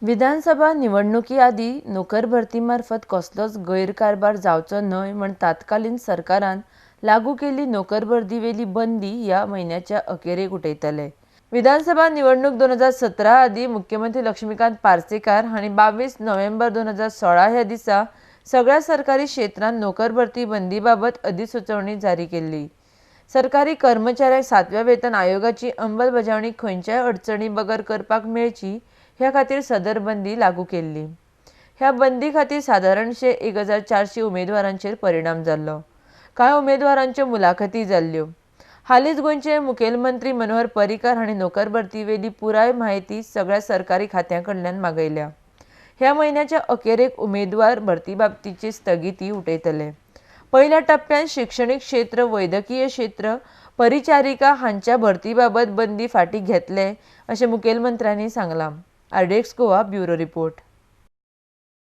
विधानसभा निवडणुकी आदी नोकर भरतीमार्फत कसलोच गैरकारभार जावचो न्हय म्हण तात्कालीन सरकारान लागू केल्ली नोकर भरती वेली बंदी ह्या म्हयन्याच्या अखेरेक उठयतले। विधानसभा निवडणूक 2017 आदी मुख्यमंत्री लक्ष्मीकांत पार्सेकार हांणी 22 नोव्हेंबर 2016 ह्या दिसा सगळ्या सरकारी क्षेत्रांत नोकर भरती बंदी बाबत अधिसुचोवणी जारी केल्ली। सरकारी कर्मचाऱ्यांक 7व्या वेतन आयोगाची अंमलबजावणी खंयच्याय अडचणी बगर करपाक मेळची ह्या खातीर सदर बंदी लागू केल्ली। ह्या बंदी खातीर सादारणशे 1400 उमेदवारांचेर परिणाम जाल्लो। कांय उमेदवारांच्यो मुलाखती जाल्ल्यो। हालींच गोंयचे मुखेलमंत्री मनोहर पर्रीकार हांणी नोकर भरती वेली पुराय म्हायती सगळ्या सरकारी खात्यां कडल्यान मागयल्या। ह्या म्हयन्याच्या अखेरेक उमेदवार भरती बाबतीची स्थगिती उठयतले। पहिल्या टप्प्यात शिक्षणीक क्षेत्र, वैद्यकीय क्षेत्र, परिचारिका हांच्या भरती बाबत बंदी फाटीं घेतले अशें मुखेलमंत्र्यांनी सांगलां। RDX Goa bureau report.